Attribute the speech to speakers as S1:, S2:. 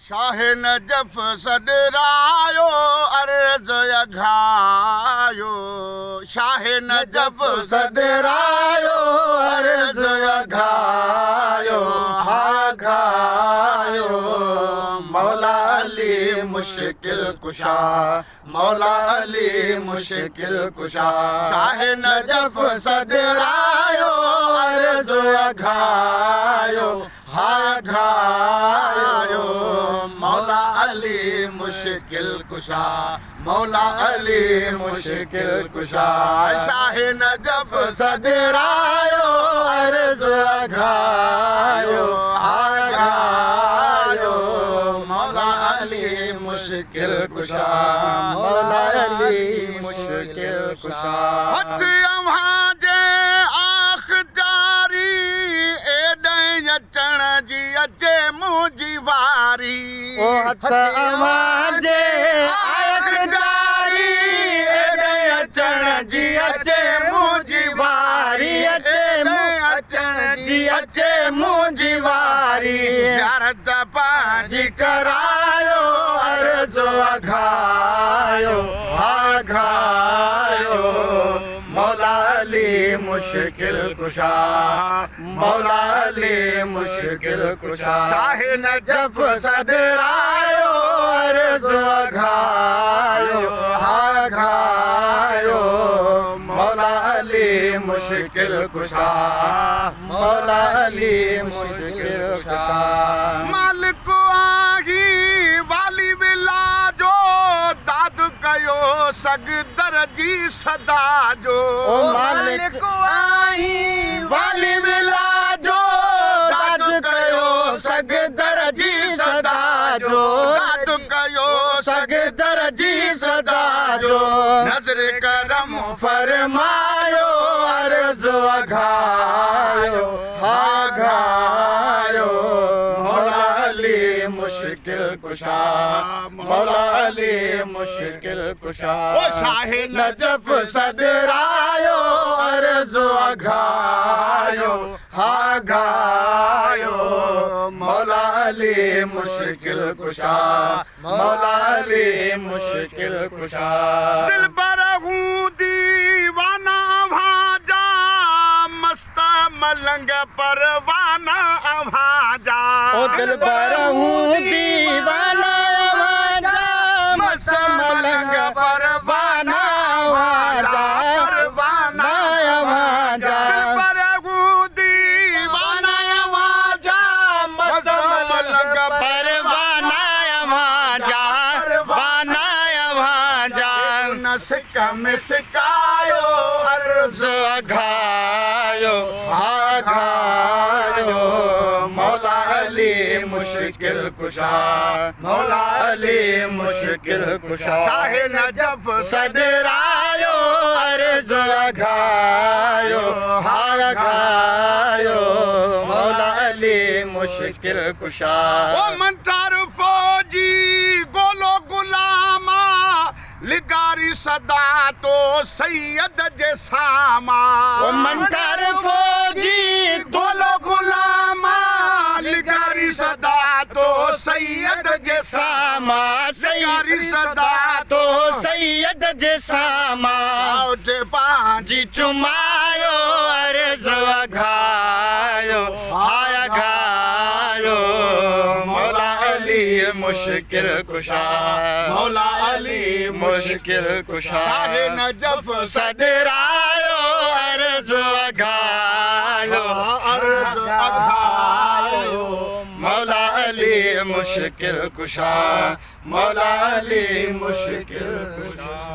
S1: Shah Najaf सदरायो अर्ज अघायो Shah Najaf सदरायो अर्ज अघायो हा घायो मौला अली मुश्किल कुशा मौला अली मुश्किल कुशा शाह नजफ सदरायो अर्ज अघायो हा घायो मौला अली मुश्किल कुशा मौला अली मुश्किल कुशा शाह नजफ सदरायो अर्ज अघायो हा घायो मौला अली मुश्किल कुशा मौला अली मुश्किल कुशा हथ अव्हां जे आख़दारी एॾे अचण जी अचे मुंहिंजी वारी
S2: ओ हथ अव्हां जे
S1: आख़दारी एॾे अचण जी अचे मुंहिंजी वारी
S2: अचण जी अचे मुंहिंजी वारी
S1: ज़ियारत पंहिंजी
S2: करायो अर्ज़ अघायो हा घायो मौला अली मुश्किल कुशा मौला अली मुश्किल कुशा
S1: शाह नजफ
S2: सदरायो अर्ज़ अघायो हा घायो मौला अली मुश्किल कुशा मौला अली मुश्किल कुशा
S1: मालिक आही वाली विला जो दाद कयो सगदर जी सदा जो
S2: ओ मालिक आही वाली विला जो दाद कयो सगदर जी सदा जो
S1: दाद कयो
S2: सगदर जी सदा जो
S1: नजर करम
S2: फरमायो अर्ज़ अघायो हा घायो मौला अली मुश्किल कुशा मौला अली मुश्किल कुशा
S1: ओ शाह
S2: नजफ सदरायो अर्ज़ अघायो हा घायो मौला अली मुश्किल कुशा मौला अली मुश्किल कुशा
S1: दिल बरहू दीवाना भाजा मस्त मलंग परवाना भाजा
S2: ओ दिल बरहूं दीवाना वाजा मस्त मलंग परवाना वाजा
S1: परवाना
S2: वाजा
S1: दिल बरहू दीवाना भाजा मस्त मलंग
S2: परवाना वाजा परवाना वाजा
S1: न सिक में सिकायो अर्ज़
S2: अघायो हा घायो मौला अली मुश्किल कुशा मौला अली मुश्किल कुशा
S1: शाह नजफ
S2: सदरायो अर्ज़ अघायो हा घायो मौला अली मुश्किल कुशा
S1: ओ मंतार फौजी गोलो गुलामा लिगारी सदा तो सैयद जे सामा
S2: ओ मंतर फौजी
S1: गोलो गुलामा लिगारी सदा तो सैयद जे सामा लिगारी सदा
S2: तो सैयद जे सामा
S1: उठ पांच
S2: जी चुमायो अर्ज़ अघायो हा घायो मौला अली मुश्किल कुशा
S1: मौला अली
S2: मुश्किल कुशा
S1: शाह नजफ
S2: सदरायो अर्ज़ अघायो
S1: अर्ज़ अघायो
S2: मौला अली मुश्किल कुशा मौला अली मुश्किल कुशा।